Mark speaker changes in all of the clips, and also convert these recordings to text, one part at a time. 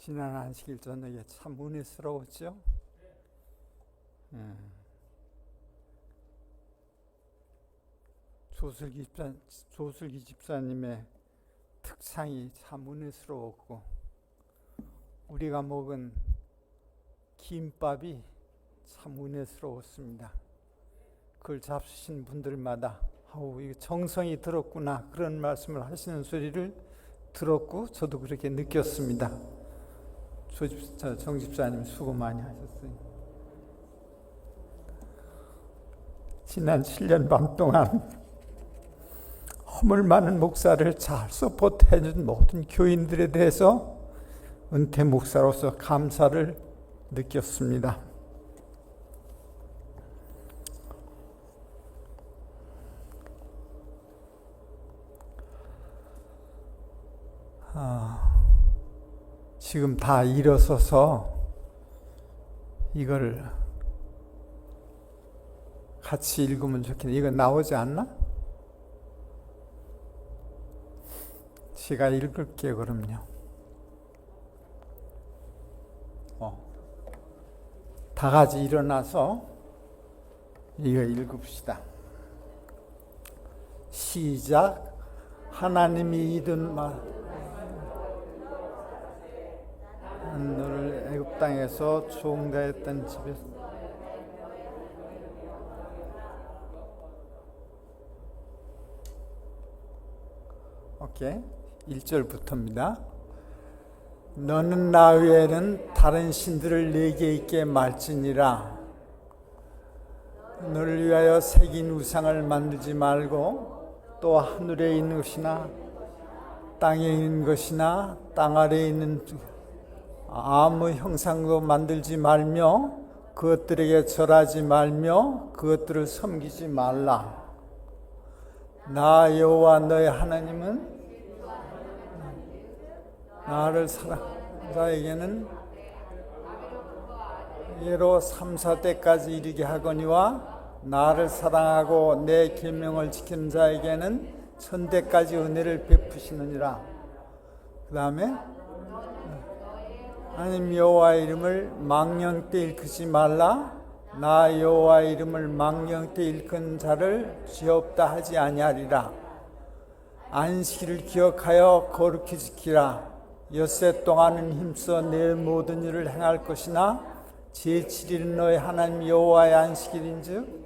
Speaker 1: 지난 안식일 저녁에 참 은혜스러웠죠. 조슬기 집사님의 특상이 참 은혜스러웠고, 우리가 먹은 김밥이 참 은혜스러웠습니다. 그걸 잡수신 분들마다 이거 정성이 들었구나, 그런 말씀을 하시는 소리를 들었고, 저도 그렇게 느꼈습니다. 정 집사님 수고 많이 하셨어요. 지난 7년 반 동안 허물 많은 목사를 잘 서포트해준 모든 교인들에 대해서 은퇴 목사로서 감사를 느꼈습니다. 지금 다 일어서서 이걸 같이 읽으면 좋겠네. 이거 나오지 않나? 제가 읽을게요, 그럼요. 다 같이 일어나서 이거 읽읍시다. 시작. 하나님이 이든 너를 애굽 땅에서 종되었던 집에서 오케이. 1절부터입니다. 너는 나 외에는 다른 신들을 내게 있게 말지니라. 너를 위하여 새긴 우상을 만들지 말고, 또 하늘에 있는 것이나 땅에 있는 것이나 땅 아래에 있는 아무 형상도 만들지 말며, 그것들에게 절하지 말며 그것들을 섬기지 말라. 나 여호와 너의 하나님은 나를 사랑하는 자에게는 예로 3, 4대까지 이르게 하거니와, 나를 사랑하고 내 계명을 지키는 자에게는 1000대까지 은혜를 베푸시느니라. 그 다음에 하나님 여호와의 이름을 망령 때 일컫지 말라. 나 여호와의 이름을 망령 때 일컫는 자를 죄 없다 하지 아니하리라. 안식일을 기억하여 거룩히 지키라. 엿새 동안은 힘써 내 모든 일을 행할 것이나, 제7일은 너의 하나님 여호와의 안식일인즉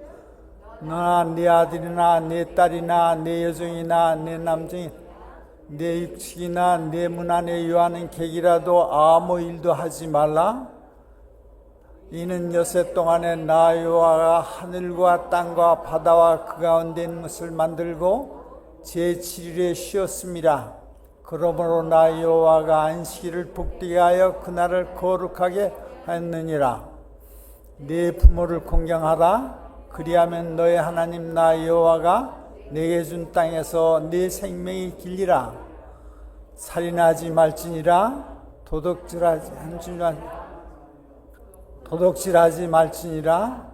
Speaker 1: 너나 네 아들이나 네 딸이나 네 여종이나 네 남종이 내 육식이나 내 문 안에 유하는 객이라도 아무 일도 하지 말라. 이는 엿새 동안에 나 여호와가 하늘과 땅과 바다와 그 가운데 있는 것을 만들고 제7일에 쉬었습니다. 그러므로 나 여호와가 안식일을 복되게 하여 그날을 거룩하게 하였느니라. 네 부모를 공경하라. 그리하면 너의 하나님 나 여호와가 내게 준 땅에서 네 생명이 길리라. 살인하지 말지니라. 도둑질하지 말지니라.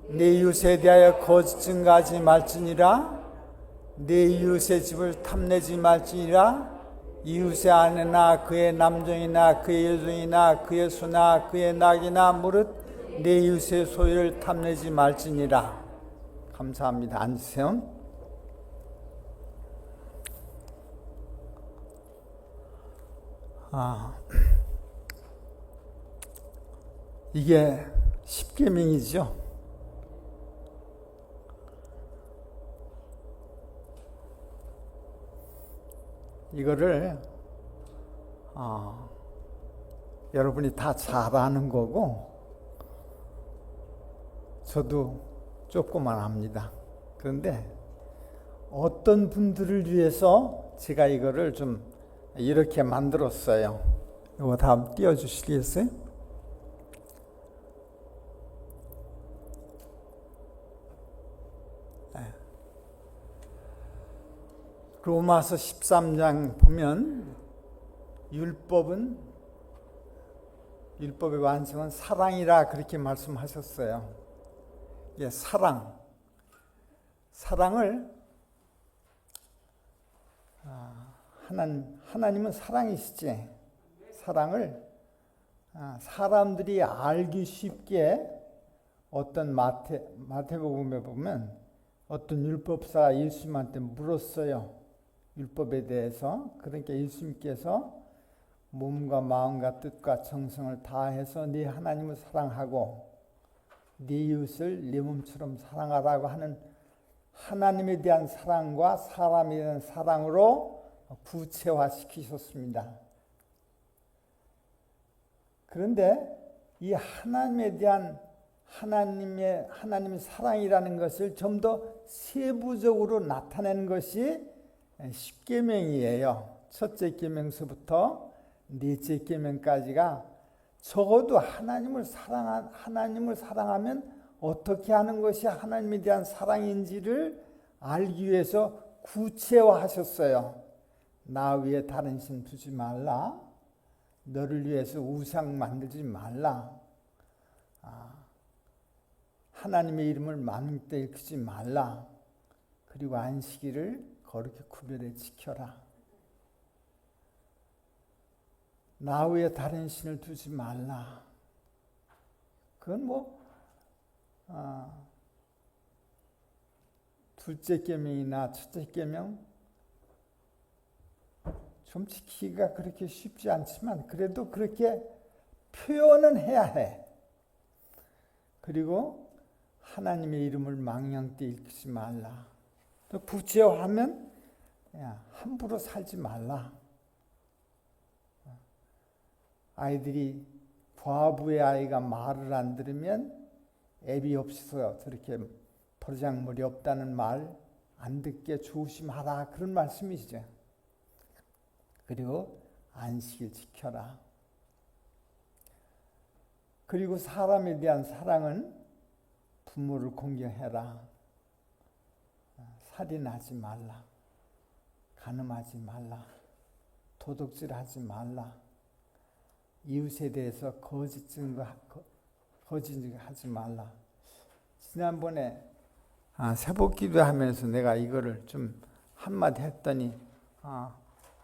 Speaker 1: 네 이웃에 대하여 거짓 증거하지 말지니라. 네 이웃의 집을 탐내지 말지니라. 이웃의 아내나 그의 남종이나 그의 여종이나 그의 소나 그의 낙이나 무릇 내 이웃의 소유를 탐내지 말지니라. 감사합니다. 앉으세요. 이게 십계명이죠. 이거를 여러분이 다 잘 아는 거고, 저도 조금만 압니다. 그런데 어떤 분들을 위해서 제가 이거를 좀 이렇게 만들었어요. 이거 다음 띄워주시겠어요? 로마서 13장 보면 율법의 완성은 사랑이라 그렇게 말씀하셨어요. 예, 사랑을 하나님은 사랑이시지. 사랑을 사람들이 알기 쉽게 어떤 마태복음에 보면 어떤 율법사가 예수님한테 물었어요. 율법에 대해서. 그러니까 예수님께서 몸과 마음과 뜻과 정성을 다해서 네 하나님을 사랑하고 네 이웃을 네 몸처럼 사랑하라고 하는 하나님에 대한 사랑과 사람에 대한 사랑으로 구체화시키셨습니다. 그런데 이 하나님에 대한 하나님의 사랑이라는 것을 좀 더 세부적으로 나타내는 것이 십계명이에요. 첫째 계명서부터 넷째 계명까지가 적어도 하나님을 사랑하면 어떻게 하는 것이 하나님에 대한 사랑인지를 알기 위해서 구체화하셨어요. 나 위에 다른 신 두지 말라. 너를 위해서 우상 만들지 말라. 하나님의 이름을 망령되이 일컫지 말라. 그리고 안식일을 거룩히 구별해 지켜라. 나 외에 다른 신을 두지 말라. 그건 둘째 계명이나 첫째 계명 좀 지키기가 그렇게 쉽지 않지만 그래도 그렇게 표현은 해야 해. 그리고 하나님의 이름을 망령되이 일컫지 말라. 또 구체화하면 함부로 살지 말라. 아이들이 과부의 아이가 말을 안 들으면 애비 없어서 저렇게 버르장머리 없다는 말 안 듣게 조심하라. 그런 말씀이시죠. 그리고 안식일 지켜라. 그리고 사람에 대한 사랑은 부모를 공경해라. 살인하지 말라. 간음하지 말라. 도둑질하지 말라. 이웃에 대해서 거짓 증거하지 말라. 지난번에 새벽기도 하면서 내가 이거를 좀 한마디 했더니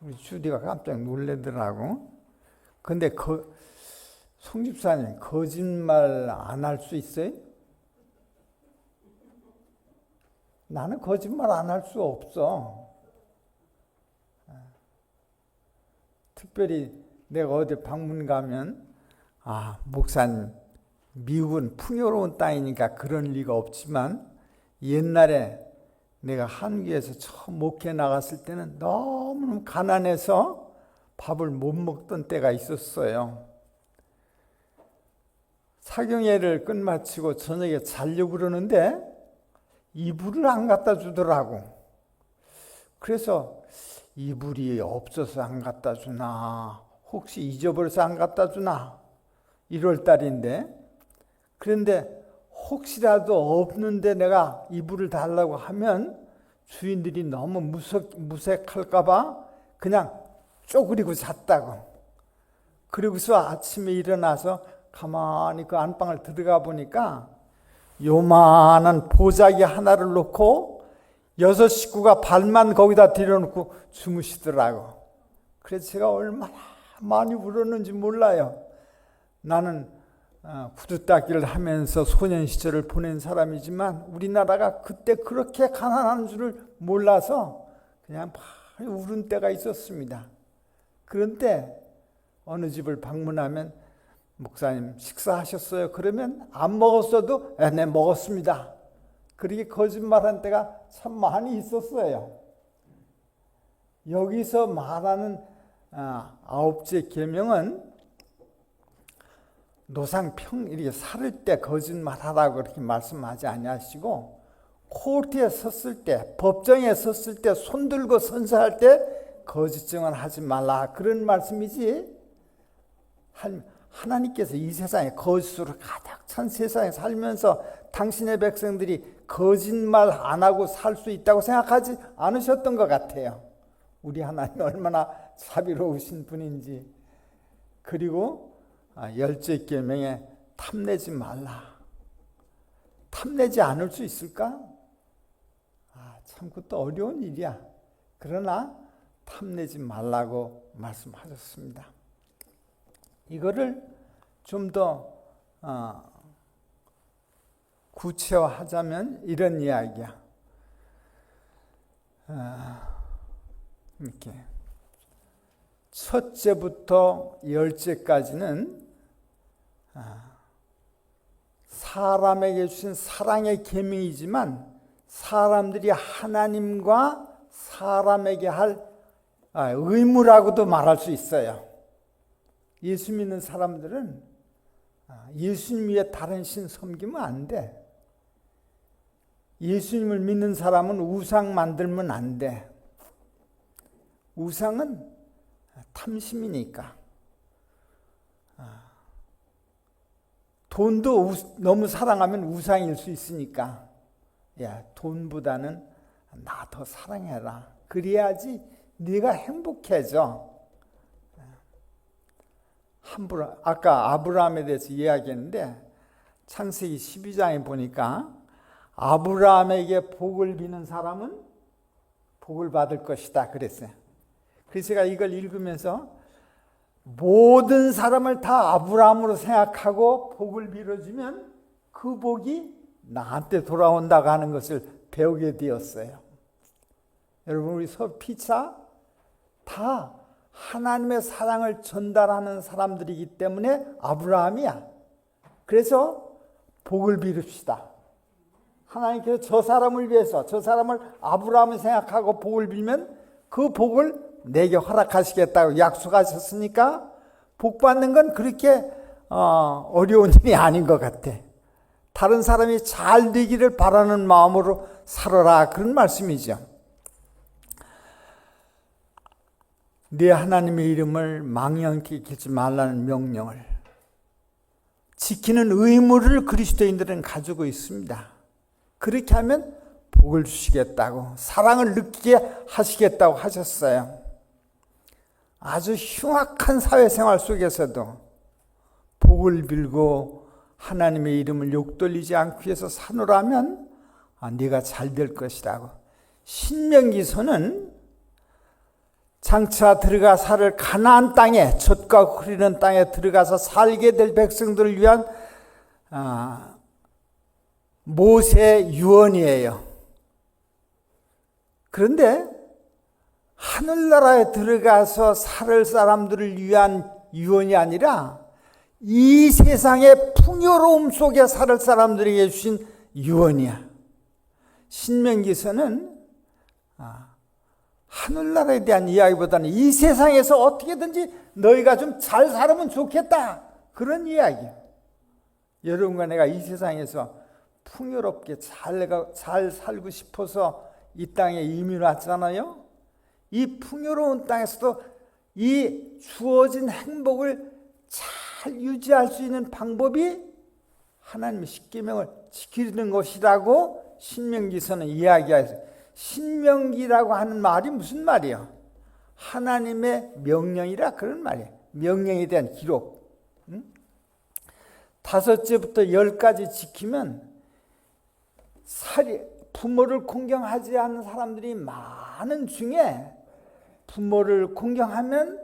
Speaker 1: 우리 주디가 깜짝 놀래더라고. 근데 송 집사님 거짓말 안 할 수 있어요? 나는 거짓말 안 할 수 없어. 특별히 내가 어디 방문 가면 목사님 미국은 풍요로운 땅이니까 그런 리가 없지만 옛날에 내가 한국에서 처음 목회 나갔을 때는 너무 가난해서 밥을 못 먹던 때가 있었어요. 사경회를 끝마치고 저녁에 자려고 그러는데 이불을 안 갖다 주더라고. 그래서 이불이 없어서 안 갖다 주나, 혹시 잊어버려서 안 갖다 주나, 1월 달인데. 그런데 혹시라도 없는데 내가 이불을 달라고 하면 주인들이 너무 무색할까봐 그냥 쪼그리고 잤다고. 그리고서 아침에 일어나서 가만히 그 안방을 들어가 보니까 요만한 보자기 하나를 놓고 6 식구가 발만 거기다 들여놓고 주무시더라고. 그래서 제가 얼마나 많이 울었는지 몰라요. 나는 구두 닦기를 하면서 소년 시절을 보낸 사람이지만 우리나라가 그때 그렇게 가난한 줄을 몰라서 그냥 많이 울은 때가 있었습니다. 그런데 어느 집을 방문하면 목사님 식사하셨어요? 그러면 안 먹었어도 네 먹었습니다. 그렇게 거짓말한 때가 참 많이 있었어요. 여기서 말하는 9째 계명은 이렇게 살을 때 거짓말하라고 그렇게 말씀하지 아니하시고 코르트에 섰을 때, 법정에 섰을 때, 손 들고 선서할 때 거짓 증언하지 말라, 그런 말씀이지. 하나님께서 이 세상에 거짓으로 가득 찬 세상에 살면서 당신의 백성들이 거짓말 안 하고 살 수 있다고 생각하지 않으셨던 것 같아요. 우리 하나님 얼마나 자비로우신 분인지. 그리고 10째 계명에 탐내지 말라. 탐내지 않을 수 있을까? 참 그것도 어려운 일이야. 그러나 탐내지 말라고 말씀하셨습니다. 이거를 좀 더 구체화하자면 이런 이야기야. 이렇게 첫째부터 열째까지는 사람에게 주신 사랑의 계명이지만 사람들이 하나님과 사람에게 할 의무라고도 말할 수 있어요. 예수 믿는 사람들은 예수님 위에 다른 신 섬기면 안 돼. 예수님을 믿는 사람은 우상 만들면 안 돼. 우상은 탐심이니까. 돈도 너무 사랑하면 우상일 수 있으니까, 야, 돈보다는 나 더 사랑해라. 그래야지 네가 행복해져. 함부로 아까 아브라함에 대해서 이야기했는데 창세기 12장에 보니까 아브라함에게 복을 비는 사람은 복을 받을 것이다 그랬어요. 그래서 제가 이걸 읽으면서 모든 사람을 다 아브라함으로 생각하고 복을 빌어주면 그 복이 나한테 돌아온다고 하는 것을 배우게 되었어요. 여러분, 우리 피차 다 하나님의 사랑을 전달하는 사람들이기 때문에 아브라함이야. 그래서 복을 빌읍시다. 하나님께서 저 사람을 위해서, 저 사람을 아브라함을 생각하고 복을 빌면 그 복을 내게 허락하시겠다고 약속하셨으니까 복 받는 건 그렇게 어려운 일이 아닌 것 같아. 다른 사람이 잘 되기를 바라는 마음으로 살아라, 그런 말씀이죠. 네 하나님의 이름을 망령케 기지 말라는 명령을 지키는 의무를 그리스도인들은 가지고 있습니다. 그렇게 하면 복을 주시겠다고, 사랑을 느끼게 하시겠다고 하셨어요. 아주 흉악한 사회생활 속에서도 복을 빌고 하나님의 이름을 욕돌리지 않기 위해서 사노라면 네가 잘 될 것이라고. 신명기서는 장차 들어가 살 가나안 땅에, 젖과 흐르는 땅에 들어가서 살게 될 백성들을 위한 모세의 유언이에요. 그런데 하늘나라에 들어가서 살 사람들을 위한 유언이 아니라 이 세상의 풍요로움 속에 살 사람들에게 주신 유언이야. 신명기서는 하늘나라에 대한 이야기보다는 이 세상에서 어떻게든지 너희가 좀 잘 살면 좋겠다, 그런 이야기야. 여러분과 내가 이 세상에서 풍요롭게 잘 살고 싶어서 이 땅에 이민 왔잖아요. 이 풍요로운 땅에서도 이 주어진 행복을 잘 유지할 수 있는 방법이 하나님의 십계명을 지키는 것이라고 신명기서는 이야기하죠. 신명기라고 하는 말이 무슨 말이에요? 하나님의 명령이라, 그런 말이에요. 명령에 대한 기록. 5째부터 10까지 지키면 부모를 공경하지 않는 사람들이 많은 중에 부모를 공경하면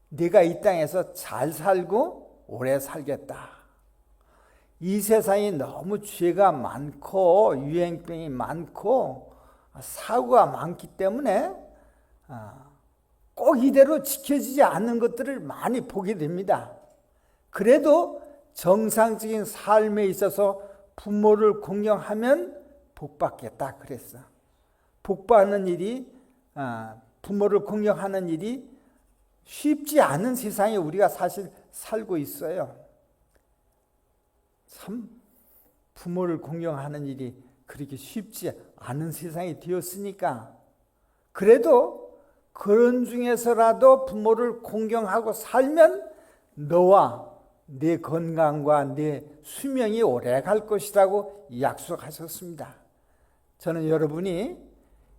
Speaker 1: 네가 이 땅에서 잘 살고 오래 살겠다. 이 세상이 너무 죄가 많고 유행병이 많고 사고가 많기 때문에 꼭 이대로 지켜지지 않는 것들을 많이 보게 됩니다. 그래도 정상적인 삶에 있어서 부모를 공경하면 복받겠다 그랬어. 복받는 일이, 부모를 공경하는 일이 쉽지 않은 세상에 우리가 사실 살고 있어요. 참 부모를 공경하는 일이 그렇게 쉽지 않은 세상이 되었으니까, 그래도 그런 중에서라도 부모를 공경하고 살면 너와 내 건강과 내 수명이 오래 갈 것이라고 약속하셨습니다. 저는 여러분이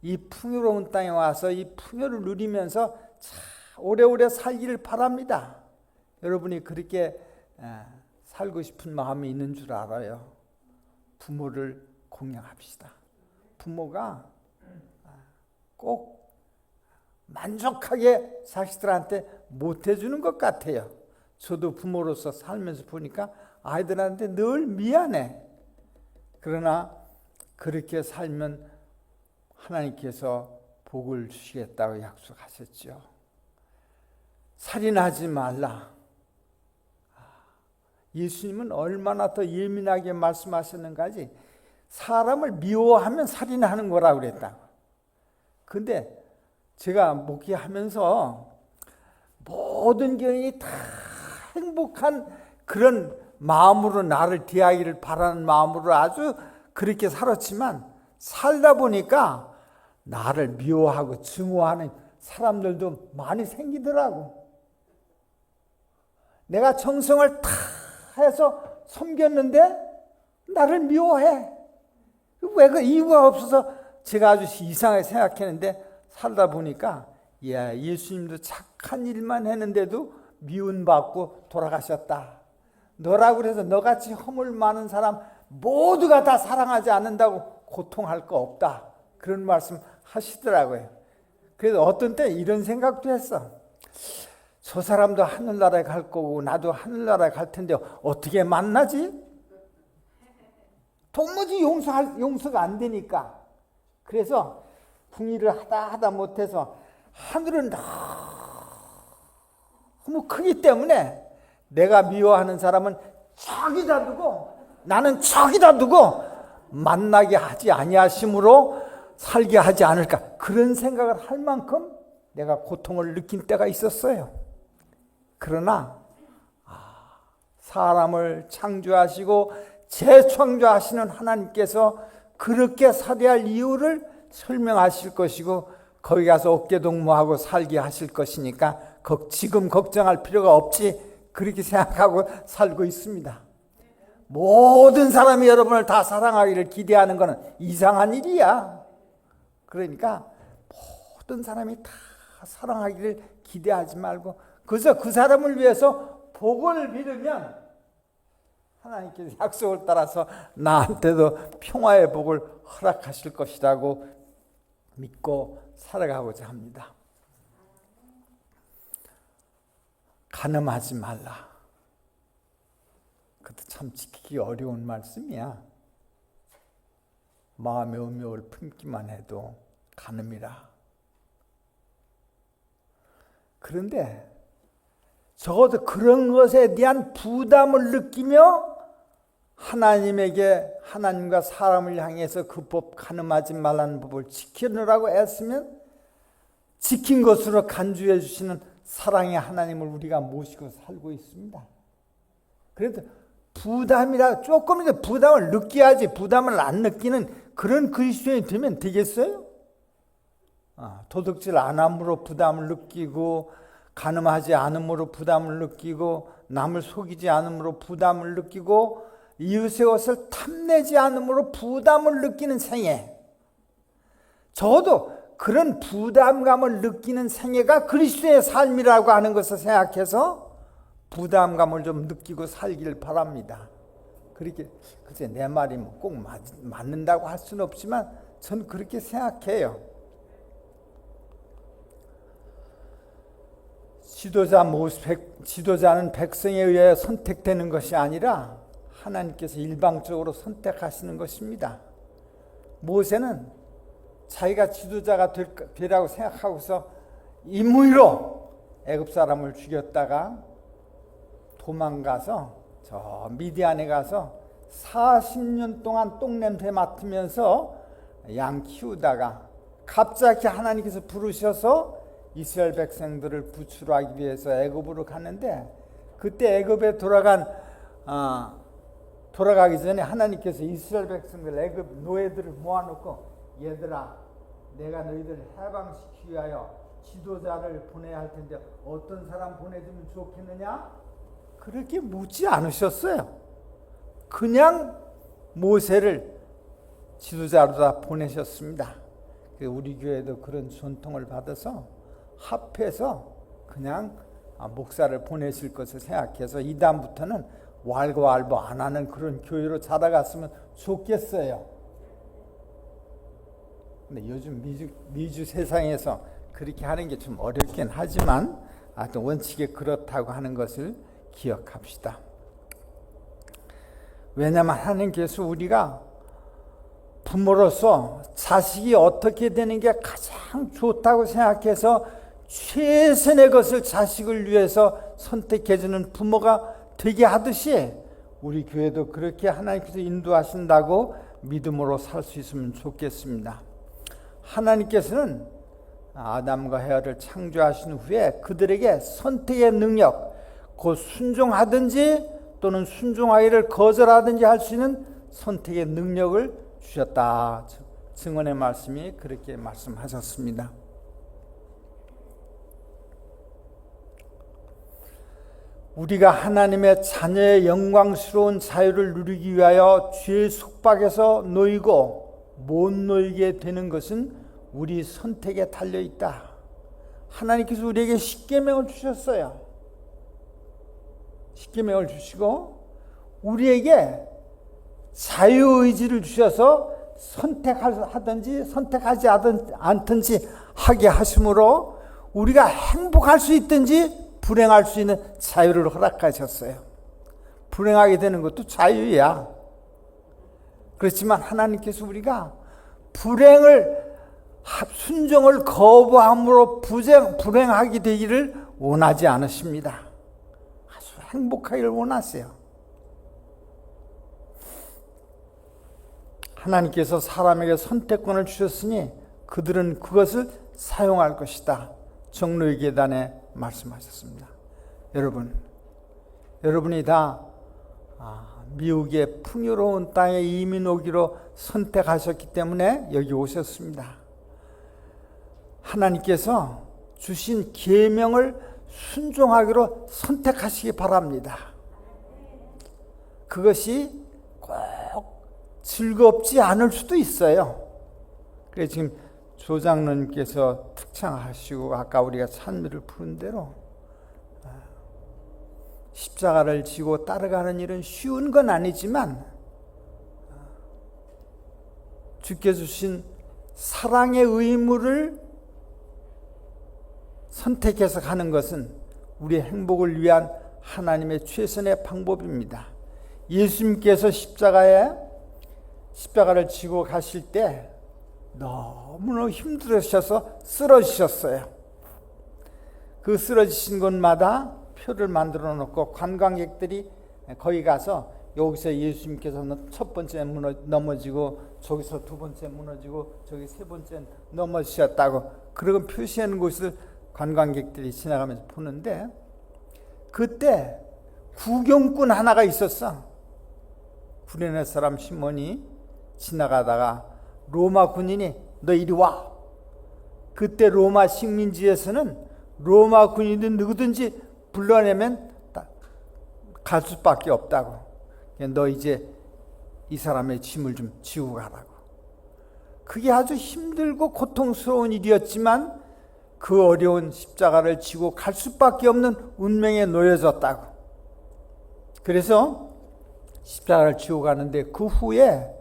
Speaker 1: 이 풍요로운 땅에 와서 이 풍요를 누리면서 참 오래오래 살기를 바랍니다. 여러분이 그렇게 살고 싶은 마음이 있는 줄 알아요. 부모를 공경합시다. 부모가 꼭 만족하게 자식들한테 못해주는 것 같아요. 저도 부모로서 살면서 보니까 아이들한테 늘 미안해. 그러나 그렇게 살면 하나님께서 복을 주시겠다고 약속하셨죠. 살인하지 말라. 예수님은 얼마나 더 예민하게 말씀하셨는가지. 사람을 미워하면 살인하는 거라고 그랬다. 근데 제가 목회하면서 모든 교인이 다 행복한 그런 마음으로 나를 대하기를 바라는 마음으로 아주 그렇게 살았지만, 살다 보니까 나를 미워하고 증오하는 사람들도 많이 생기더라고. 내가 정성을 다 해서 섬겼는데 나를 미워해. 왜 그 이유가 없어서 제가 아주 이상하게 생각했는데, 살다 보니까 예수님도 착한 일만 했는데도 미움받고 돌아가셨다. 너라고 해서 너같이 허물 많은 사람 모두가 다 사랑하지 않는다고 고통할 거 없다. 그런 말씀 하시더라고요. 그래서 어떤 때 이런 생각도 했어. 저 사람도 하늘나라에 갈 거고 나도 하늘나라에 갈 텐데 어떻게 만나지? 도무지 용서가 안 되니까. 그래서 궁리를 하다 못해서 하늘은 너무 크기 때문에 내가 미워하는 사람은 저기다 두고 나는 저기다 두고 만나게 하지 아니하심으로 살게 하지 않을까, 그런 생각을 할 만큼 내가 고통을 느낀 때가 있었어요. 그러나 사람을 창조하시고 재창조하시는 하나님께서 그렇게 살아야 할 이유를 설명하실 것이고 거기 가서 어깨동무하고 살게 하실 것이니까 지금 걱정할 필요가 없지, 그렇게 생각하고 살고 있습니다. 모든 사람이 여러분을 다 사랑하기를 기대하는 것은 이상한 일이야. 그러니까 모든 사람이 다 사랑하기를 기대하지 말고 그래서 그 사람을 위해서 복을 빌으면 하나님께서 약속을 따라서 나한테도 평화의 복을 허락하실 것이라고 믿고 살아가고자 합니다. 간음하지 말라. 그것도 참 지키기 어려운 말씀이야. 마음의 음욕을 품기만 해도 간음이라. 그런데 적어도 그런 것에 대한 부담을 느끼며 하나님과 사람을 향해서 그 법, 간음하지 말라는 법을 지키느라고 애쓰면 지킨 것으로 간주해 주시는 사랑의 하나님을 우리가 모시고 살고 있습니다. 그래도 조금이라도 부담을 느껴야지, 부담을 안 느끼는 그런 그리스도인이 되면 되겠어요? 도둑질 안 함으로 부담을 느끼고, 간음하지 않음으로 부담을 느끼고, 남을 속이지 않음으로 부담을 느끼고, 이웃의 것을 탐내지 않음으로 부담을 느끼는 생애. 저도 그런 부담감을 느끼는 생애가 그리스도의 삶이라고 하는 것을 생각해서 부담감을 좀 느끼고 살길 바랍니다. 그렇게 글쎄 내 말이 꼭 맞는다고 할 수는 없지만 전 그렇게 생각해요. 지도자는 백성에 의해 선택되는 것이 아니라 하나님께서 일방적으로 선택하시는 것입니다. 모세는 자기가 지도자가 되라고 생각하고서 임의로 애굽 사람을 죽였다가 도망가서 저 미디안에 가서 40년 동안 똥냄새 맡으면서 양 키우다가 갑자기 하나님께서 부르셔서 이스라엘 백성들을 구출하기 위해서 애굽으로 갔는데, 그때 애굽에 돌아가기 전에 하나님께서 이스라엘 백성들, 애굽 노예들을 모아놓고, 얘들아, 내가 너희들 해방시키기 위하여 지도자를 보내야 할 텐데 어떤 사람 보내주면 좋겠느냐? 그렇게 묻지 않으셨어요. 그냥 모세를 지도자로 다 보내셨습니다. 우리 교회도 그런 전통을 받아서 합해서 그냥 목사를 보내실 것을 생각해서 이다음부터는 왈가왈부 안 하는 그런 교회로 자라갔으면 좋겠어요. 근데 요즘 미주 세상에서 그렇게 하는 게 좀 어렵긴 하지만 하여튼 원칙에 그렇다고 하는 것을 기억합시다. 왜냐하면 하나님께서 우리가 부모로서 자식이 어떻게 되는 게 가장 좋다고 생각해서 최선의 것을 자식을 위해서 선택해주는 부모가 되게 하듯이 우리 교회도 그렇게 하나님께서 인도하신다고 믿음으로 살 수 있으면 좋겠습니다. 하나님께서는 아담과 헤아를 창조하신 후에 그들에게 선택의 능력, 곧 순종하든지 또는 순종하기를 거절하든지 할 수 있는 선택의 능력을 주셨다. 증언의 말씀이 그렇게 말씀하셨습니다. 우리가 하나님의 자녀의 영광스러운 자유를 누리기 위하여 죄의 속박에서 놓이고 못 놓이게 되는 것은 우리 선택에 달려있다. 하나님께서 우리에게 십계명을 주셨어요. 십계명을 주시고 우리에게 자유의지를 주셔서 선택하든지 선택하지 않든지 하게 하심으로 우리가 행복할 수 있든지 불행할 수 있는 자유를 허락하셨어요. 불행하게 되는 것도 자유야. 그렇지만 하나님께서 우리가 순종을 거부함으로 불행하게 되기를 원하지 않으십니다. 아주 행복하기를 원하세요. 하나님께서 사람에게 선택권을 주셨으니 그들은 그것을 사용할 것이다. 정로의 계단에 말씀하셨습니다. 여러분이 다 미국의 풍요로운 땅에 이민 오기로 선택하셨기 때문에 여기 오셨습니다. 하나님께서 주신 계명을 순종하기로 선택하시기 바랍니다. 그것이 꼭 즐겁지 않을 수도 있어요. 그래서 지금 조장로님께서 특창하시고 아까 우리가 찬미를 부른 대로 십자가를 지고 따라가는 일은 쉬운 건 아니지만 주께서 주신 사랑의 의무를 선택해서 가는 것은 우리의 행복을 위한 하나님의 최선의 방법입니다. 예수님께서 십자가를 지고 가실 때 너무나 힘들으셔서 쓰러지셨어요. 그 쓰러지신 곳마다 표를 만들어 놓고 관광객들이 거기 가서 여기서 예수님께서 첫 번째 넘어지고 저기서 두 번째 무너지고 저기 세 번째 넘어지셨다고 그런 표시하는 곳을 관광객들이 지나가면서 보는데 그때 구경꾼 하나가 있었어. 구레네 사람 시몬이 지나가다가 로마 군인이 너 이리 와. 그때 로마 식민지에서는 로마 군인들 누구든지 불러내면 갈 수밖에 없다고. 너 이제 이 사람의 짐을 좀 지고 가라고. 그게 아주 힘들고 고통스러운 일이었지만 그 어려운 십자가를 지고 갈 수밖에 없는 운명에 놓여졌다고. 그래서 십자가를 지고 가는데 그 후에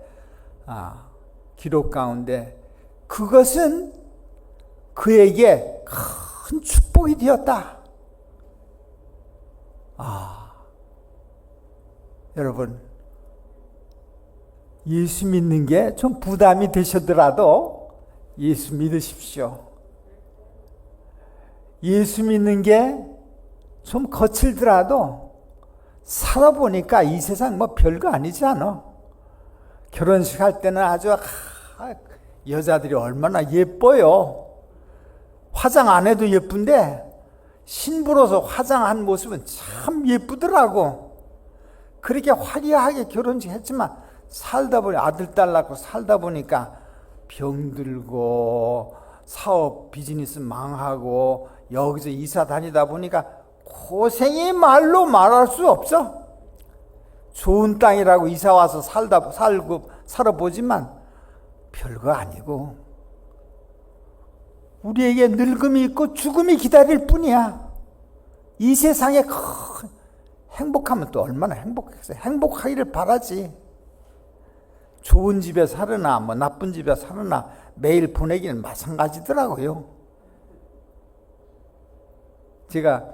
Speaker 1: 기록 가운데 그것은 그에게 큰 축복이 되었다. 여러분, 예수 믿는 게 좀 부담이 되시더라도 예수 믿으십시오. 예수 믿는 게 좀 거칠더라도 살아보니까 이 세상 뭐 별거 아니지 않아. 결혼식 할 때는 아주 여자들이 얼마나 예뻐요. 화장 안 해도 예쁜데 신부로서 화장한 모습은 참 예쁘더라고. 그렇게 화려하게 결혼식 했지만 살다 보니 아들 딸 낳고 살다 보니까 병들고 사업 비즈니스 망하고 여기서 이사 다니다 보니까 고생이 말로 말할 수 없어. 좋은 땅이라고 이사 와서 살아보지만 별거 아니고 우리에게 늙음이 있고 죽음이 기다릴 뿐이야. 이 세상에 행복하면 또 얼마나 행복했어요. 행복하기를 바라지. 좋은 집에 살으나 뭐 나쁜 집에 살으나 매일 보내기는 마찬가지더라고요. 제가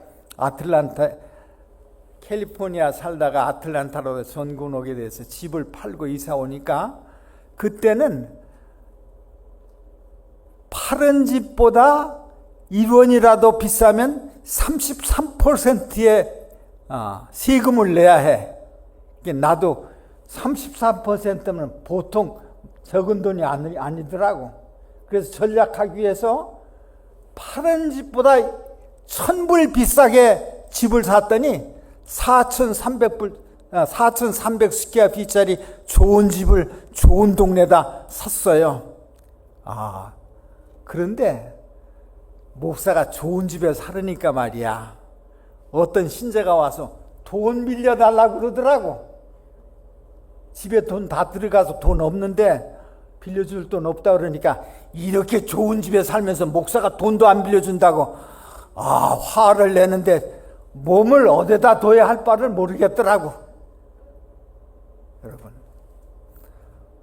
Speaker 1: 캘리포니아 살다가 아틀란타로 전군 오게 돼서 집을 팔고 이사 오니까 그때는 파른 집보다 1원이라도 비싸면 33%의 세금을 내야 해. 나도 33%면 보통 적은 돈이 아니더라고. 그래서 전략하기 위해서 파른 집보다 1000불 비싸게 집을 샀더니 4,300스퀘어피트짜리 좋은 집을 좋은 동네다 샀어요. 그런데 목사가 좋은 집에 살으니까 말이야, 어떤 신자가 와서 돈 빌려달라고 그러더라고. 집에 돈 다 들어가서 돈 없는데 빌려줄 돈 없다 그러니까, 이렇게 좋은 집에 살면서 목사가 돈도 안 빌려준다고 화를 내는데 몸을 어디다 둬야 할 바를 모르겠더라고. 여러분,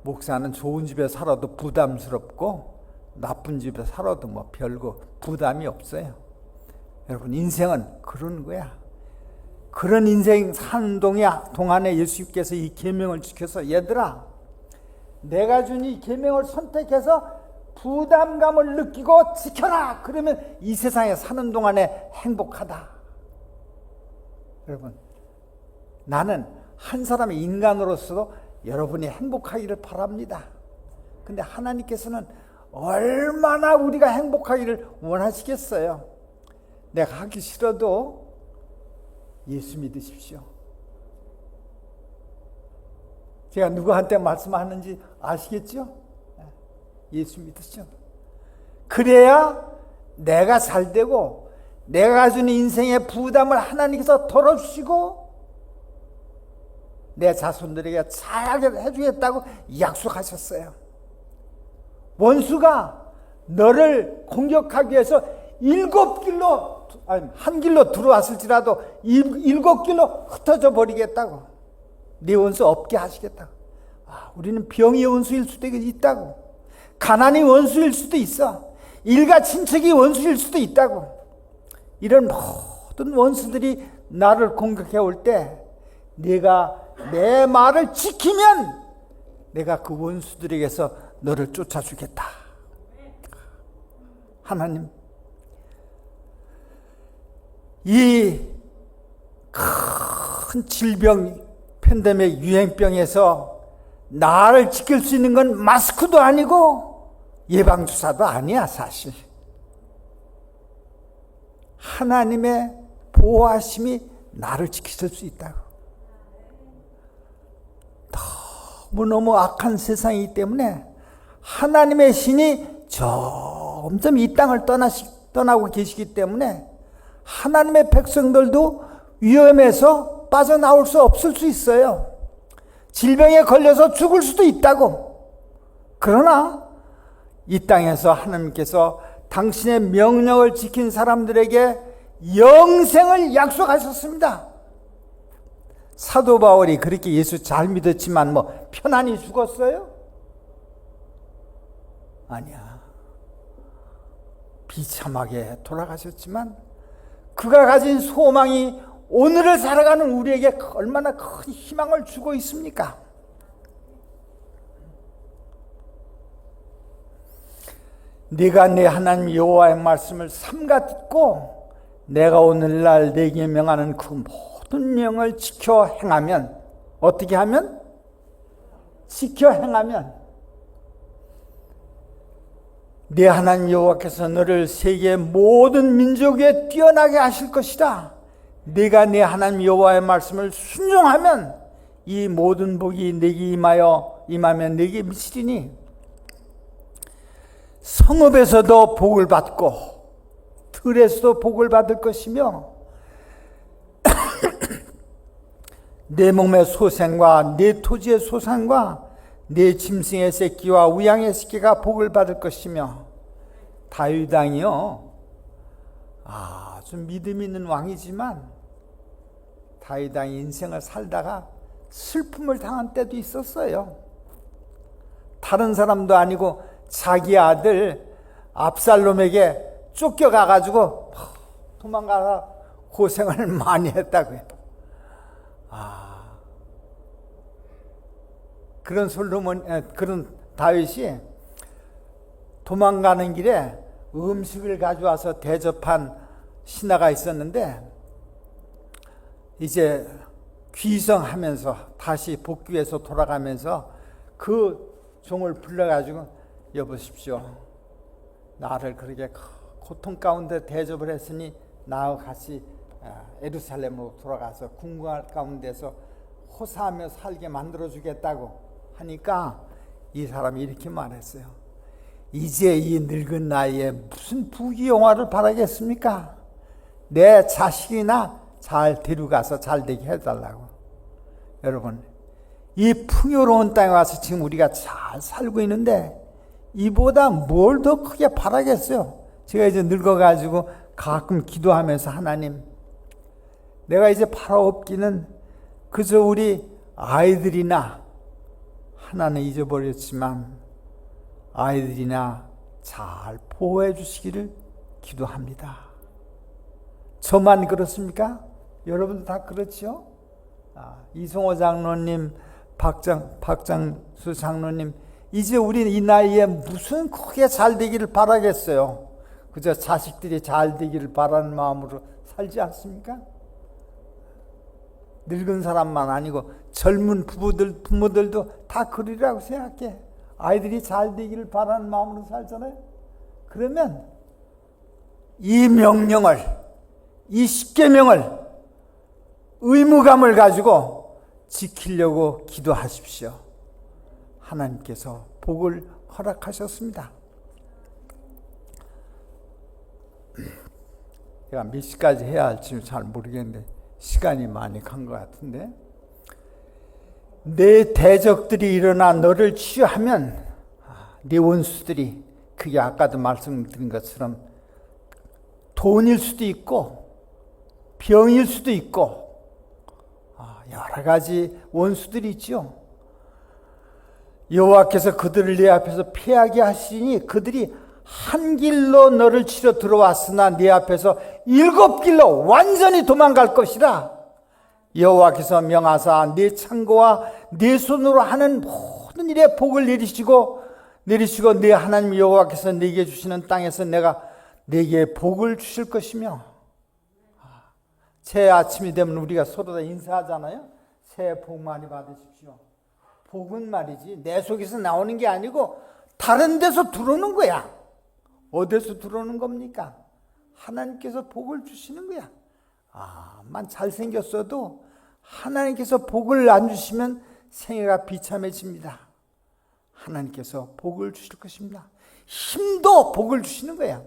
Speaker 1: 목사는 좋은 집에 살아도 부담스럽고 나쁜 집에 살아도 뭐 별거 부담이 없어요. 여러분, 인생은 그런 거야. 그런 인생 사는 동안에 예수님께서 이 계명을 지켜서, 얘들아, 내가 준 이 계명을 선택해서 부담감을 느끼고 지켜라. 그러면 이 세상에 사는 동안에 행복하다. 여러분, 나는 한 사람의 인간으로서도 여러분이 행복하기를 바랍니다. 근데 하나님께서는 얼마나 우리가 행복하기를 원하시겠어요. 내가 하기 싫어도 예수 믿으십시오. 제가 누구한테 말씀하는지 아시겠죠? 예수 믿으시죠. 그래야 내가 잘 되고 내가 주는 인생의 부담을 하나님께서 덜어주시고 내 자손들에게 잘 해주겠다고 약속하셨어요. 원수가 너를 공격하기 위해서 한 길로 들어왔을지라도 7길로 흩어져 버리겠다고. 네 원수 없게 하시겠다고. 우리는 병이 원수일 수도 있다고. 가난이 원수일 수도 있어. 일가 친척이 원수일 수도 있다고. 이런 모든 원수들이 나를 공격해 올 때 네가 내 말을 지키면 내가 그 원수들에게서 너를 쫓아주겠다. 하나님, 이 큰 질병, 팬데믹, 유행병에서 나를 지킬 수 있는 건 마스크도 아니고 예방주사도 아니야. 사실 하나님의 보호하심이 나를 지킬 수 있다고. 너무너무 악한 세상이기 때문에 하나님의 신이 점점 이 땅을 떠나고 계시기 때문에 하나님의 백성들도 위험해서 빠져나올 수 없을 수 있어요. 질병에 걸려서 죽을 수도 있다고. 그러나 이 땅에서 하나님께서 당신의 명령을 지킨 사람들에게 영생을 약속하셨습니다. 사도 바울이 그렇게 예수 잘 믿었지만 편안히 죽었어요? 아니야. 비참하게 돌아가셨지만 그가 가진 소망이 오늘을 살아가는 우리에게 얼마나 큰 희망을 주고 있습니까? 네가 내 하나님 여호와의 말씀을 삼가 듣고 내가 오늘날 내게 명하는 그 모든 명을 지켜 행하면, 어떻게 하면? 지켜 행하면 내 하나님 여호와께서 너를 세계 모든 민족에 뛰어나게 하실 것이다. 네가 내 하나님 여호와의 말씀을 순종하면 이 모든 복이 내게 임하면 내게 미치리니 성읍에서도 복을 받고 들에서도 복을 받을 것이며 내 몸의 소생과 내 토지의 소산과 내 짐승의 새끼와 우양의 새끼가 복을 받을 것이며. 다윗 왕이요, 아주 믿음 있는 왕이지만 다윗 왕이 인생을 살다가 슬픔을 당한 때도 있었어요. 다른 사람도 아니고 자기 아들 압살롬에게 쫓겨가가지고 도망가서 고생을 많이 했다고요. 그런 다윗이 도망가는 길에 음식을 가져와서 대접한 신하가 있었는데, 이제 귀성하면서 다시 복귀해서 돌아가면서 그 종을 불러가지고, 여보십시오, 나를 그렇게 고통 가운데 대접을 했으니 나와 같이 예루살렘으로 돌아가서 궁궐 가운데서 호사하며 살게 만들어주겠다고 하니까 이 사람이 이렇게 말했어요. 이제 이 늙은 나이에 무슨 부귀영화를 바라겠습니까? 내 자식이나 잘 데려가서 잘 되게 해달라고. 여러분, 이 풍요로운 땅에 와서 지금 우리가 잘 살고 있는데 이보다 뭘 더 크게 바라겠어요? 제가 이제 늙어가지고 가끔 기도하면서, 하나님, 내가 이제 바라옵기는 그저 우리 아이들이나, 하나는 잊어버렸지만 아이들이나 잘 보호해 주시기를 기도합니다. 저만 그렇습니까? 여러분도 다 그렇죠? 이성호 장로님, 박장수 장로님, 이제 우리 이 나이에 무슨 크게 잘 되기를 바라겠어요? 그저 자식들이 잘 되기를 바라는 마음으로 살지 않습니까? 늙은 사람만 아니고 젊은 부모들도 다 그러리라고 생각해. 아이들이 잘 되기를 바라는 마음으로 살잖아요. 그러면 이 명령을, 이 십계명을 의무감을 가지고 지키려고 기도하십시오. 하나님께서 복을 허락하셨습니다. 제가 몇 시까지 해야 할지 잘 모르겠는데 시간이 많이 간 것 같은데, 내 대적들이 일어나 너를 취하면 네 원수들이, 그게 아까도 말씀드린 것처럼 돈일 수도 있고 병일 수도 있고 여러 가지 원수들이 있죠. 여호와께서 그들을 네 앞에서 패하게 하시니 그들이 한 길로 너를 치러 들어왔으나 네 앞에서 7길로 완전히 도망갈 것이라. 여호와께서 명하사 네 창고와 네 손으로 하는 모든 일에 복을 내리시고 네 하나님 여호와께서 네게 주시는 땅에서 내가 네게 복을 주실 것이며. 새해 아침이 되면 우리가 서로 다 인사하잖아요. 새해 복 많이 받으십시오. 복은 말이지 내 속에서 나오는 게 아니고 다른 데서 들어오는 거야. 어디서 들어오는 겁니까? 하나님께서 복을 주시는 거야. 만 잘생겼어도 하나님께서 복을 안 주시면 생애가 비참해집니다. 하나님께서 복을 주실 것입니다. 힘도 복을 주시는 거야.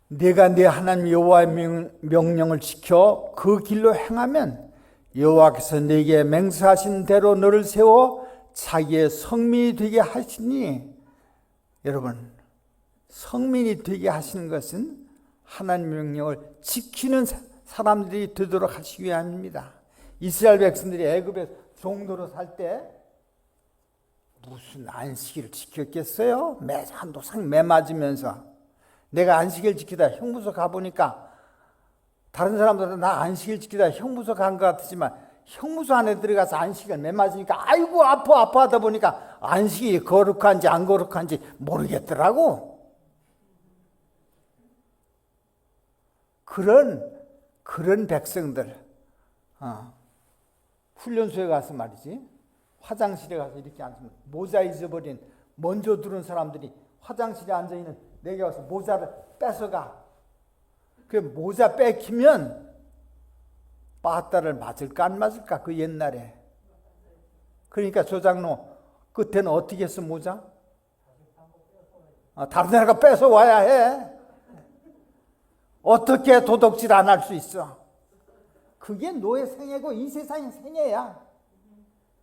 Speaker 1: 내가 네 하나님 여호와의 명령을 지켜 그 길로 행하면 여호와께서 네게 맹세하신 대로 너를 세워 자기의 성민이 되게 하시니. 여러분, 성민이 되게 하시는 것은 하나님의 명령을 지키는 사람들이 되도록 하시기 위함입니다. 이스라엘 백성들이 애굽에 종도로 살 때 무슨 안식일을 지켰겠어요? 매한도상 매 맞으면서. 내가 안식일 지키다 형무소 가보니까 다른 사람들은 나 안식일 지키다 형무소 간 것 같지만 형무소 안에 들어가서 안식일 매 맞으니까 아이고 아파 하다 보니까 안식일이 거룩한지 안 거룩한지 모르겠더라고. 그런 백성들, 훈련소에 가서 말이지, 화장실에 가서 이렇게 앉으면 모자 잊어버린 먼저 들은 사람들이 화장실에 앉아있는 내게 와서 모자를 뺏어가. 그 모자 뺏기면 빠따를 맞을까 안 맞을까? 그 옛날에. 그러니까 조장로 그때는 어떻게 했어? 모자? 다른 데가 뺏어와야 해. 어떻게 도둑질 안 할 수 있어? 그게 너의 생애고 이 세상의 생애야.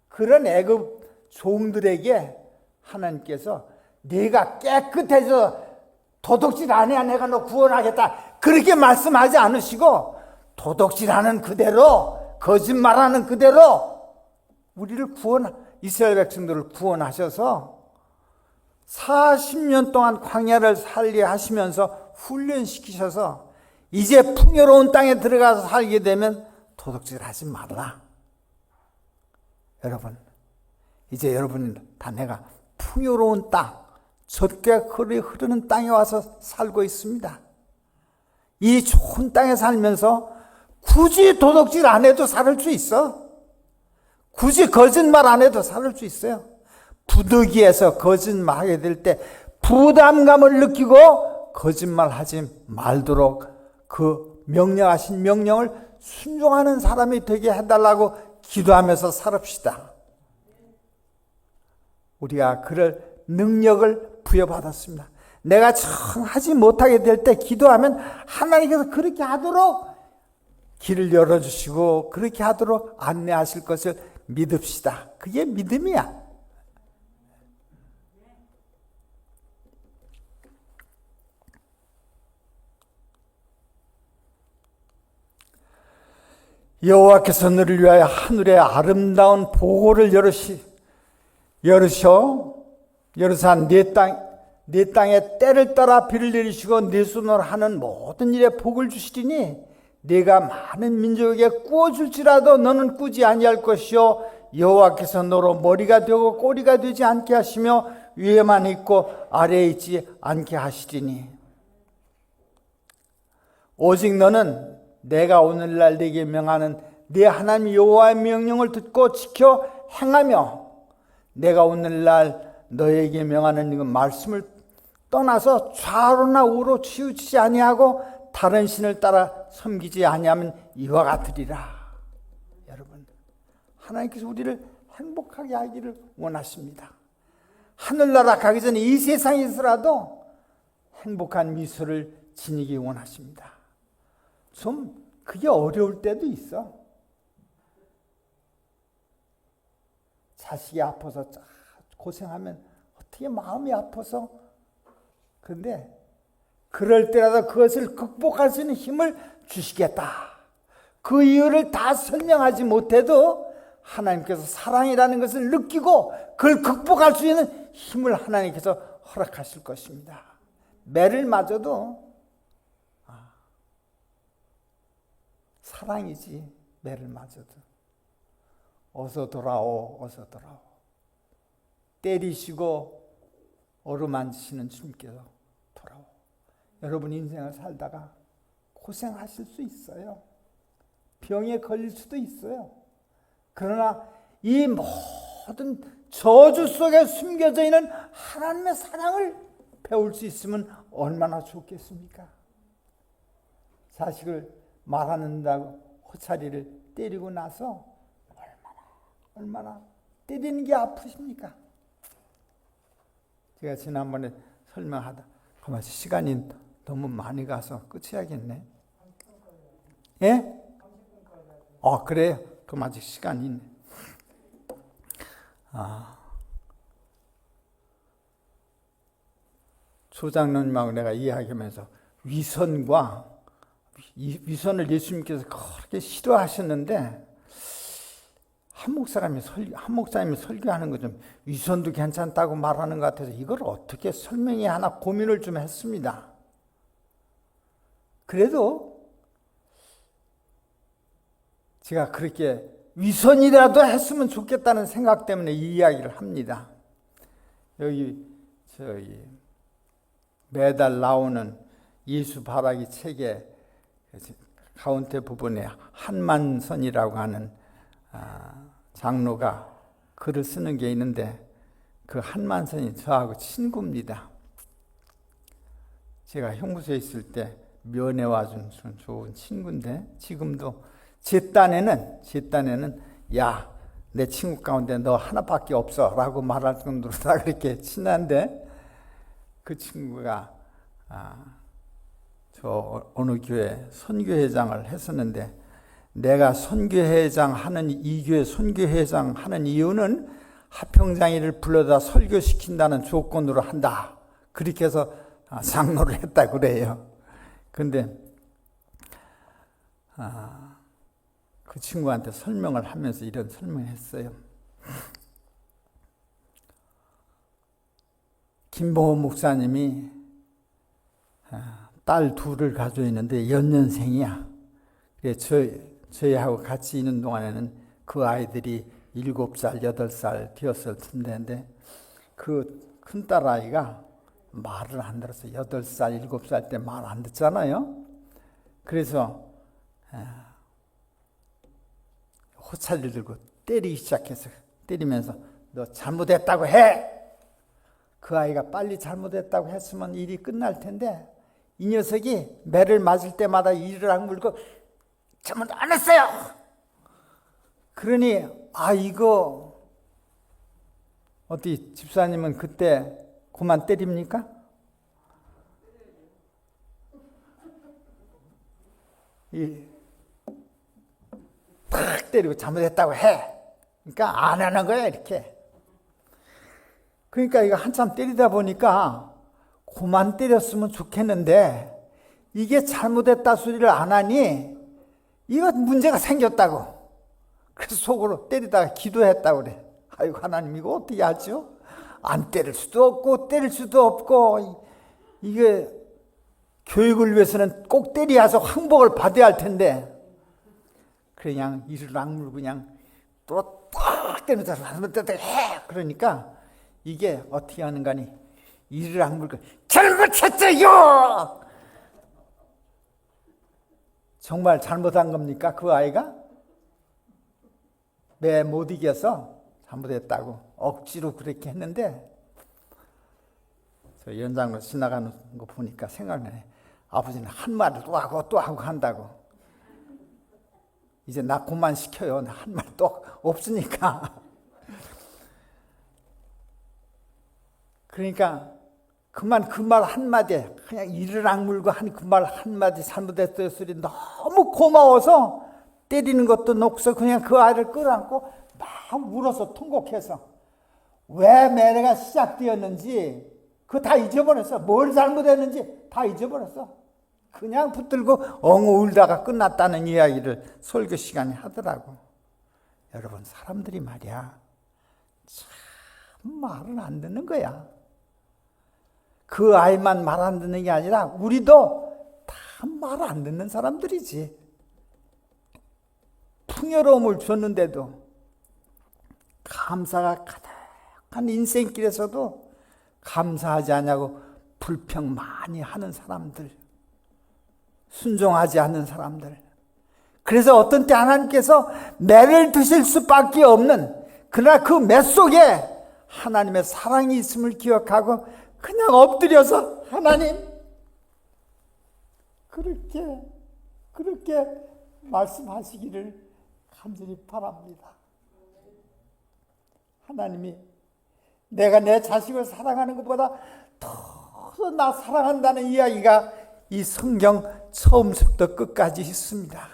Speaker 1: 그런 애굽 종들에게 하나님께서 네가 깨끗해져 도둑질 안 해야 내가 너 구원하겠다, 그렇게 말씀하지 않으시고 도둑질하는 그대로, 거짓말하는 그대로 우리를 이스라엘 백성들을 구원하셔서 40년 동안 광야를 살게 하시면서 훈련시키셔서 이제 풍요로운 땅에 들어가서 살게 되면 도둑질 하지 말라. 여러분, 이제 여러분이 다 내가 풍요로운 땅, 젖과 꿀이 흐르는 땅에 와서 살고 있습니다. 이 좋은 땅에 살면서 굳이 도둑질 안 해도 살 수 있어. 굳이 거짓말 안 해도 살 수 있어요. 부득이해서 거짓말하게 될 때 부담감을 느끼고 거짓말하지 말도록 그 명령하신 명령을 순종하는 사람이 되게 해달라고 기도하면서 살읍시다. 우리가 그럴 능력을 부여받았습니다. 내가 정 하지 못하게 될 때 기도하면 하나님께서 그렇게 하도록 길을 열어주시고 그렇게 하도록 안내하실 것을 믿읍시다. 그게 믿음이야. 여호와께서 너를 위하여 하늘의 아름다운 보고를 열으사 네 땅에 때를 따라 비를 내리시고 네 손으로 하는 모든 일에 복을 주시리니 네가 많은 민족에게 꾸어줄지라도 너는 꾸지 아니할 것이요 여호와께서 너로 머리가 되고 꼬리가 되지 않게 하시며 위에만 있고 아래에 있지 않게 하시리니 오직 너는 내가 오늘날 네게 명하는 네 하나님 여호와의 명령을 듣고 지켜 행하며 내가 오늘날 너에게 명하는 이 말씀을 떠나서 좌로나 우로 치우치지 아니하고 다른 신을 따라 섬기지 아니하면 이와 같으리라. 여러분, 하나님께서 우리를 행복하게 하기를 원하십니다. 하늘나라 가기 전에 이 세상에서라도 행복한 미소를 지니기 원하십니다. 좀 그게 어려울 때도 있어. 자식이 아파서 고생하면 어떻게 마음이 아파서. 그런데 그럴 때라도 그것을 극복할 수 있는 힘을 주시겠다. 그 이유를 다 설명하지 못해도 하나님께서 사랑이라는 것을 느끼고 그걸 극복할 수 있는 힘을 하나님께서 허락하실 것입니다. 매를 맞아도 사랑이지. 매를 맞아도 어서 돌아오, 어서 돌아오. 때리시고 어루만지시는 주님께서 돌아오. 여러분 인생을 살다가 고생하실 수 있어요. 병에 걸릴 수도 있어요. 그러나 이 모든 저주 속에 숨겨져 있는 하나님의 사랑을 배울 수 있으면 얼마나 좋겠습니까? 자식을 말하는다고 호차리를 때리고 나서 얼마나 때리는 게 아프십니까? 제가 지난번에 설명하다 그만 시간이 너무 많이 가서 끝이야겠네. 예? 그래요. 그럼 아직 시간이 있네. 조장로님하고 내가 이야기하면서 위선을 예수님께서 그렇게 싫어하셨는데 한 목사님이 설교하는 거 좀 위선도 괜찮다고 말하는 것 같아서 이걸 어떻게 설명해야 하나 고민을 좀 했습니다. 그래도 제가 그렇게 위선이라도 했으면 좋겠다는 생각 때문에 이 이야기를 합니다. 여기 매달 나오는 예수 바라기 책에 가운데 부분에 한만선이라고 하는 장로가 글을 쓰는 게 있는데 그 한만선이 저하고 친구입니다. 제가 형무소에 있을 때 면회 와준 좋은 친구인데 지금도 제 딴에는 야, 내 친구 가운데 너 하나밖에 없어 라고 말할 정도로 다 그렇게 친한데 그 친구가 저 어느 교회 선교회장을 했었는데 내가 선교회장 하는 이 교회 선교회장 하는 이유는 하평장애를 불러다 설교시킨다는 조건으로 한다. 그렇게 해서 장로를 했다 그래요. 근데 그 친구한테 설명을 하면서 이런 설명을 했어요. 김봉호 목사님이 딸 둘을 가지고 있는데 연년생이야. 그래서 저희하고 같이 있는 동안에는 그 아이들이 7살, 8살 되었을 텐데 그 큰딸 아이가 말을 안 들었어요. 8살, 7살 때 말 안 듣잖아요. 그래서 호차를 들고 때리기 시작해서 때리면서 너 잘못했다고 해! 그 아이가 빨리 잘못했다고 했으면 일이 끝날 텐데 이 녀석이 매를 맞을 때마다 이를 악물고 잘못 안 했어요! 그러니 이거 어디 집사님은 그때 그만 때립니까? 탁 때리고 잘못했다고 해. 그러니까 안 하는 거야 이렇게. 그러니까 이거 한참 때리다 보니까 그만 때렸으면 좋겠는데 이게 잘못했다 소리를 안 하니 이거 문제가 생겼다고. 그래서 속으로 때리다가 기도했다고 그래. 아이고 하나님 이거 어떻게 하죠? 안 때릴 수도 없고 때릴 수도 없고 이게 교육을 위해서는 꼭 때려야서 항복을 받아야 할 텐데 그냥 이를 악물고 그냥 또 딱 때리면서 해. 그러니까 이게 어떻게 하는가니 이를 악물고 잘못했어요. 정말 잘못한 겁니까 그 아이가? 매 못 이겨서 잘못했다고 억지로 그렇게 했는데 저 연장으로 지나가는 거 보니까 생각나네. 아버지는 한 말을 또 하고 한다고. 이제 나 그만 시켜요. 나 한 말 또 없으니까. 그러니까 그만 그 말 한마디에 그냥 이를 악물고 한 그 말 한마디 잘못했어요 소리 너무 고마워서 때리는 것도 놓고서 그냥 그 아이를 끌어안고 막 울어서 통곡해서 왜 매래가 시작되었는지 그거 다 잊어버렸어. 뭘 잘못했는지 다 잊어버렸어. 그냥 붙들고 엉 울다가 끝났다는 이야기를 설교 시간에 하더라고. 여러분 사람들이 말이야 참 말을 안 듣는 거야. 그 아이만 말 안 듣는 게 아니라 우리도 다 말 안 듣는 사람들이지. 풍요로움을 줬는데도 감사가 가득한 인생길에서도 감사하지 않냐고 불평 많이 하는 사람들, 순종하지 않는 사람들. 그래서 어떤 때 하나님께서 매를 드실 수밖에 없는, 그러나 그 매 속에 하나님의 사랑이 있음을 기억하고 그냥 엎드려서 하나님 그렇게 말씀하시기를 간절히 바랍니다. 하나님이 내가 내 자식을 사랑하는 것보다 더 나 사랑한다는 이야기가 이 성경 처음부터 끝까지 있습니다.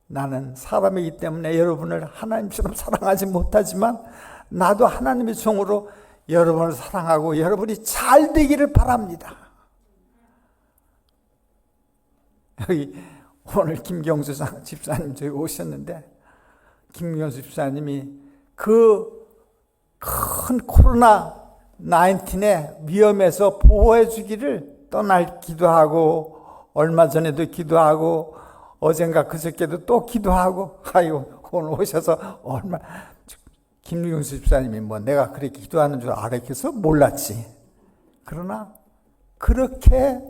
Speaker 1: 나는 사람이기 때문에 여러분을 하나님처럼 사랑하지 못하지만 나도 하나님의 종으로 여러분을 사랑하고 여러분이 잘 되기를 바랍니다. 여기 오늘 김경수 집사님 저기 오셨는데 김경수 집사님이 그 큰 코로나 19의 위험에서 보호해 주기를 떠날 기도하고 얼마 전에도 기도하고 어젠가 그저께도 또 기도하고 아이고 오늘 오셔서 김경수 집사님이 뭐 내가 그렇게 기도하는 줄 알았겠어? 몰랐지. 그러나 그렇게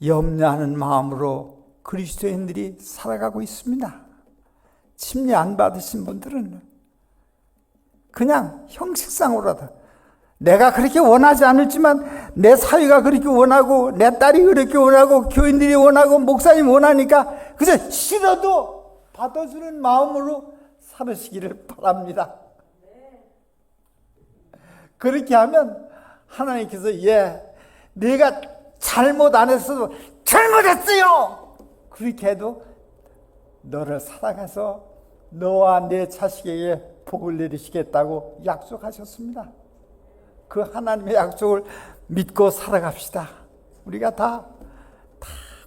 Speaker 1: 염려하는 마음으로 그리스도인들이 살아가고 있습니다. 침례 안 받으신 분들은 그냥 형식상으로라도 내가 그렇게 원하지 않을지만 내 사위가 그렇게 원하고 내 딸이 그렇게 원하고 교인들이 원하고 목사님이 원하니까 그저 싫어도 받아주는 마음으로 살으시기를 바랍니다. 그렇게 하면 하나님께서 내가 잘못 안 했어도 잘못했어요! 그렇게 해도 너를 사랑해서 너와 내 자식에게 복을 내리시겠다고 약속하셨습니다. 그 하나님의 약속을 믿고 살아갑시다. 우리가 다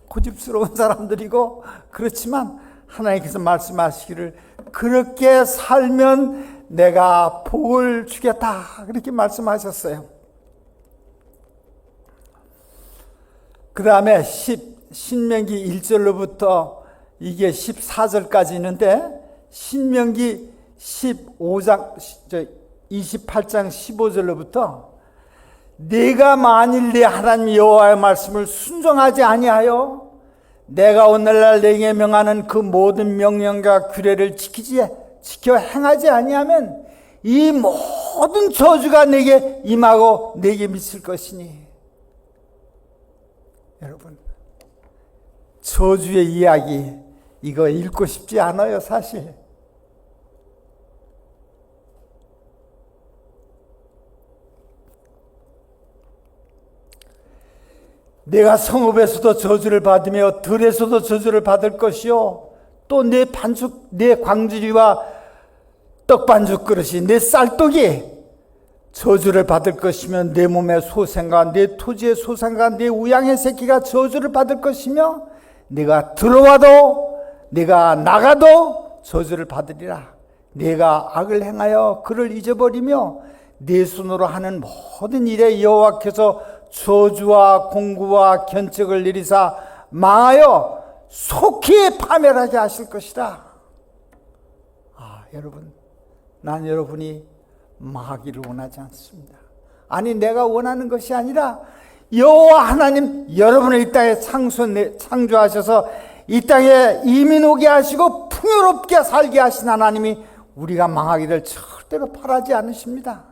Speaker 1: 고집스러운 사람들이고 그렇지만 하나님께서 말씀하시기를 그렇게 살면 내가 복을 주겠다 그렇게 말씀하셨어요. 그 다음에 신명기 1절로부터 이게 14절까지 있는데 신명기 28장 15절로부터 내가 만일 내 하나님 여호와의 말씀을 순종하지 아니하여 내가 오늘날 내게 명하는 그 모든 명령과 규례를 지켜 행하지 아니하면 이 모든 저주가 내게 임하고 내게 미칠 것이니. 여러분, 저주의 이야기 이거 읽고 싶지 않아요, 사실. 내가 성읍에서도 저주를 받으며 들에서도 저주를 받을 것이요 또 내 광주리와 떡반죽 그릇이 내 쌀떡이 저주를 받을 것이며 내 몸의 소생과 내 토지의 소생과 내 우양의 새끼가 저주를 받을 것이며 내가 들어와도 내가 나가도 저주를 받으리라. 내가 악을 행하여 그를 잊어버리며 내 손으로 하는 모든 일에 여호와께서 저주와 공구와 견책을 내리사 망하여 속히 파멸하게 하실 것이다. 여러분, 난 여러분이 망하기를 원하지 않습니다. 아니, 내가 원하는 것이 아니라 여호와 하나님 여러분을 이 땅에 창조하셔서 이 땅에 이민 오게 하시고 풍요롭게 살게 하신 하나님이 우리가 망하기를 절대로 바라지 않으십니다.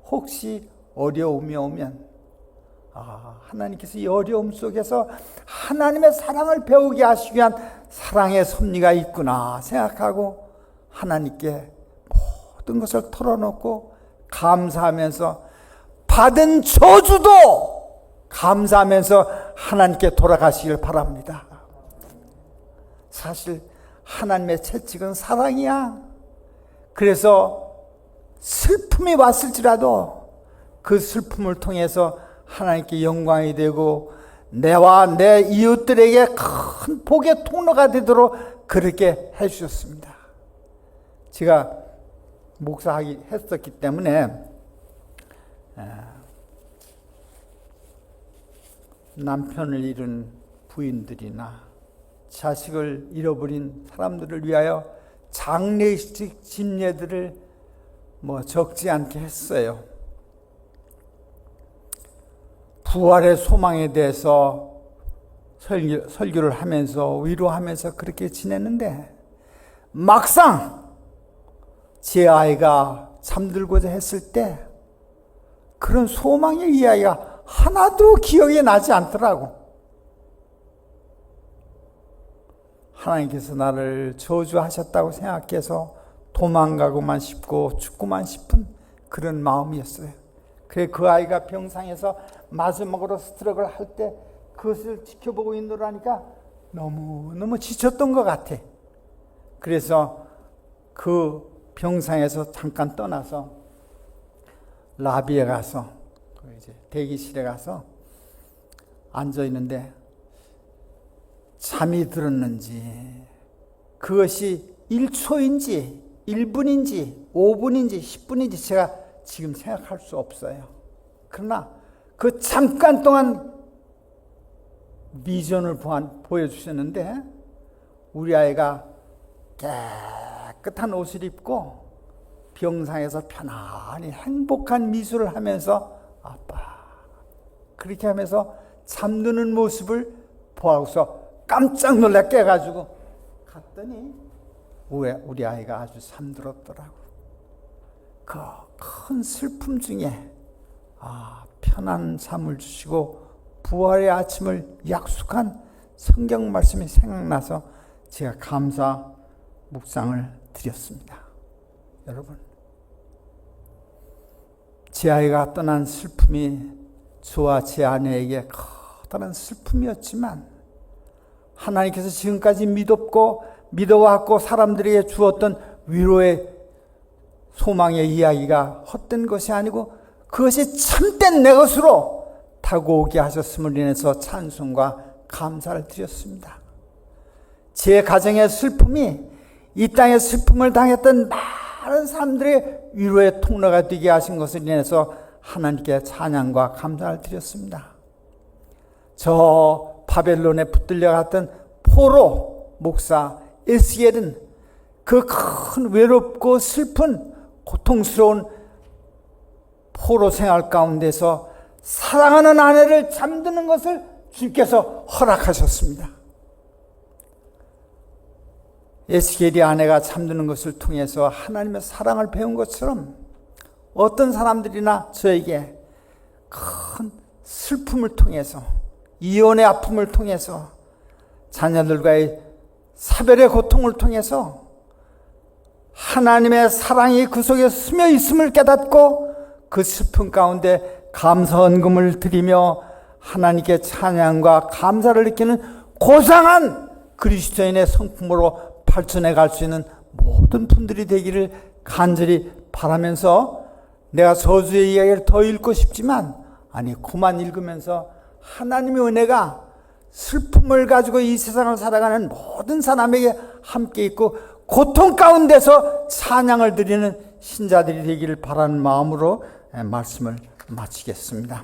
Speaker 1: 혹시 어려움이 오면 하나님께서 이 어려움 속에서 하나님의 사랑을 배우게 하시기 위한 사랑의 섭리가 있구나 생각하고 하나님께 모든 것을 털어놓고 감사하면서 받은 저주도 감사하면서 하나님께 돌아가시길 바랍니다. 사실 하나님의 채찍은 사랑이야. 그래서 슬픔이 왔을지라도 그 슬픔을 통해서 하나님께 영광이 되고 내와 내 이웃들에게 큰 복의 통로가 되도록 그렇게 해주셨습니다. 제가 목사하기 했었기 때문에 남편을 잃은 부인들이나 자식을 잃어버린 사람들을 위하여 장례식 집례들을 적지 않게 했어요. 부활의 소망에 대해서 설교를 하면서 위로하면서 그렇게 지냈는데 막상 제 아이가 잠들고자 했을 때 그런 소망의 이야기가 하나도 기억이 나지 않더라고. 하나님께서 나를 저주하셨다고 생각해서 도망가고만 싶고 죽고만 싶은 그런 마음이었어요. 그래 그 아이가 병상에서 마지막으로 스트럭을 할 때 그것을 지켜보고 있노라니까 너무너무 지쳤던 것 같아. 그래서 그 병상에서 잠깐 떠나서 라비에 가서 이제 대기실에 가서 앉아 있는데 잠이 들었는지 그것이 1초인지 1분인지 5분인지 10분인지 제가 지금 생각할 수 없어요. 그러나 그 잠깐 동안 비전을 보여주셨는데 우리 아이가 깨끗한 옷을 입고 병상에서 편안히 행복한 미소를 하면서 아빠 그렇게 하면서 잠드는 모습을 보고서 깜짝 놀라 깨가지고 갔더니 우리 아이가 아주 잠들었더라고. 그 큰 슬픔 중에 편한 잠을 주시고 부활의 아침을 약속한 성경 말씀이 생각나서 제가 감사 묵상을 드렸습니다. 여러분, 제 아이가 떠난 슬픔이 저와 제 아내에게 커다란 슬픔이었지만 하나님께서 지금까지 믿어왔고 사람들에게 주었던 위로의 소망의 이야기가 헛된 것이 아니고 그것이 참된 내 것으로 타고 오게 하셨음을 인해서 찬송과 감사를 드렸습니다. 제 가정의 슬픔이 이 땅에 슬픔을 당했던 많은 사람들의 위로의 통로가 되게 하신 것을 인해서 하나님께 찬양과 감사를 드렸습니다. 저 바벨론에 붙들려 갔던 포로 목사 에스겔은 그 큰 외롭고 슬픈 고통스러운 포로 생활 가운데서 사랑하는 아내를 잠드는 것을 주께서 허락하셨습니다. 에스겔이 아내가 잠드는 것을 통해서 하나님의 사랑을 배운 것처럼 어떤 사람들이나 저에게 큰 슬픔을 통해서, 이혼의 아픔을 통해서, 자녀들과의 사별의 고통을 통해서 하나님의 사랑이 그 속에 스며 있음을 깨닫고 그 슬픔 가운데 감사헌금을 드리며 하나님께 찬양과 감사를 느끼는 고상한 그리스도인의 성품으로 발전해 갈 수 있는 모든 분들이 되기를 간절히 바라면서, 내가 저주의 이야기를 더 읽고 싶지만 그만 읽으면서 하나님의 은혜가 슬픔을 가지고 이 세상을 살아가는 모든 사람에게 함께 있고 고통 가운데서 찬양을 드리는 신자들이 되기를 바라는 마음으로 말씀을 마치겠습니다.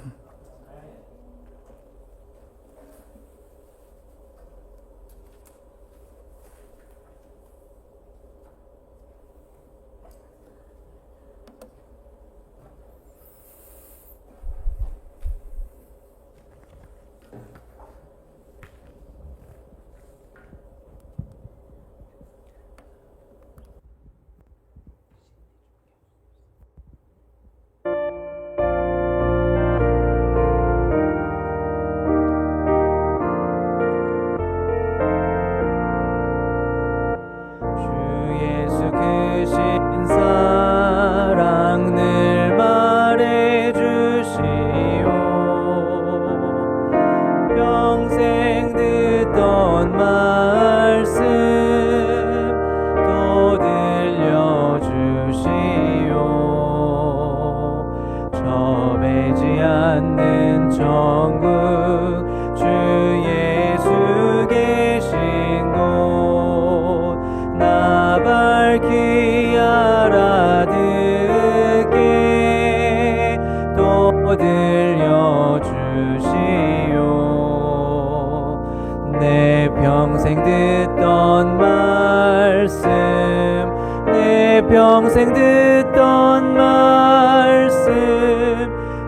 Speaker 2: 평생 듣던 말씀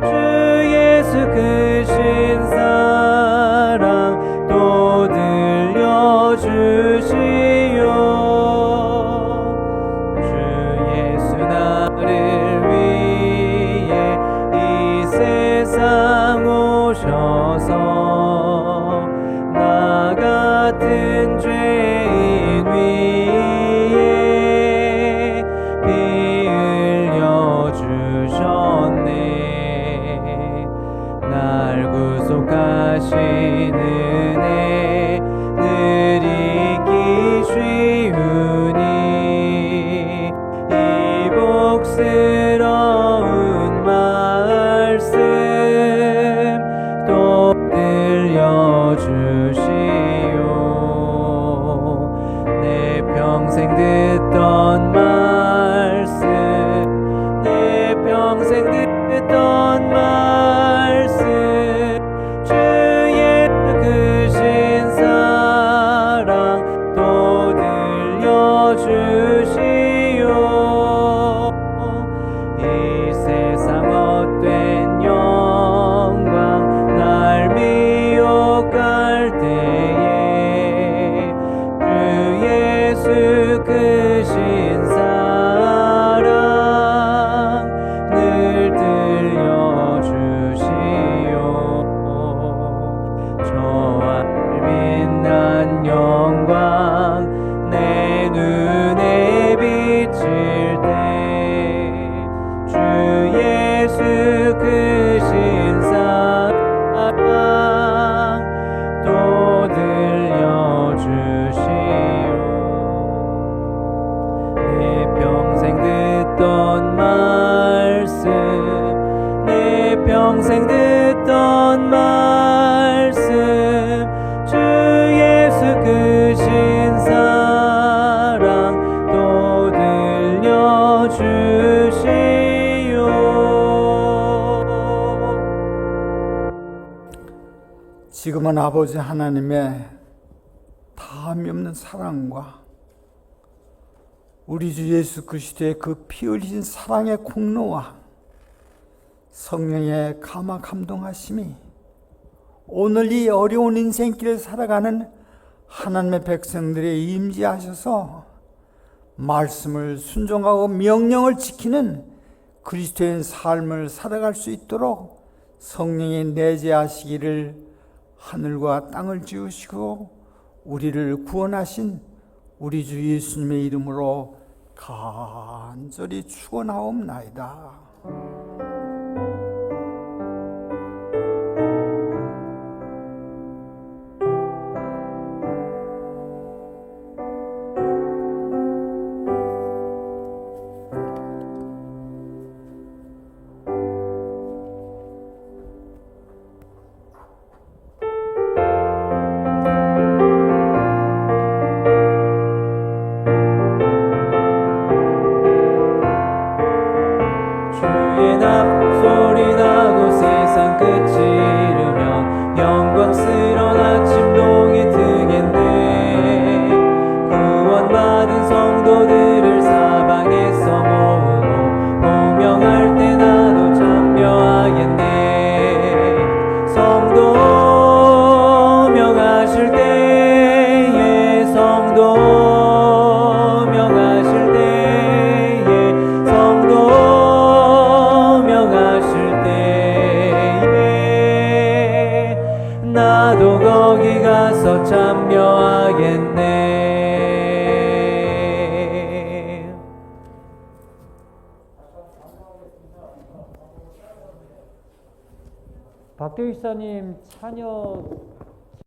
Speaker 2: 주 예수 크신 사랑 또 들려주시오. 주 예수 나를 위해 이 세상 오셔서 나 같은 죄인 위에 피 흘려 주셨네. 날 구속하신 은혜 늘 잊기 쉬우니 이 복스러운 말씀 또 들려주시오. 내 평생 듣던 말씀 내 평생 듣던 말씀 주 예수 크신 사랑 또 들려주시오. 이 세상 헛된 영광 날 미혹할 때에 주 예수 크신 사랑 늘 들려주시오. 저와 빛난 영광 내 눈에
Speaker 1: 지금은 아버지 하나님의 다함이 없는 사랑과 우리 주 예수 그리스도의 그 피 흘리신 사랑의 공로와 성령의 감화 감동하심이 오늘 이 어려운 인생길을 살아가는 하나님의 백성들에 임재하셔서 말씀을 순종하고 명령을 지키는 그리스도인 삶을 살아갈 수 있도록 성령이 내재하시기를 하늘과 땅을 지으시고 우리를 구원하신 우리 주 예수님의 이름으로 간절히 축원하옵나이다.
Speaker 2: 주의 소리 나고 세상 끝이 이르면 영광스러운 아침동이 뜨겠네. 구원받은 성도들을 사방에서 모으고 공명할 때 나도 참여하겠네. 성도 명하실 때에 성도 명하실 때에 성도 나도 거기 가서 참여하겠네.
Speaker 3: 박대휘사님 찬양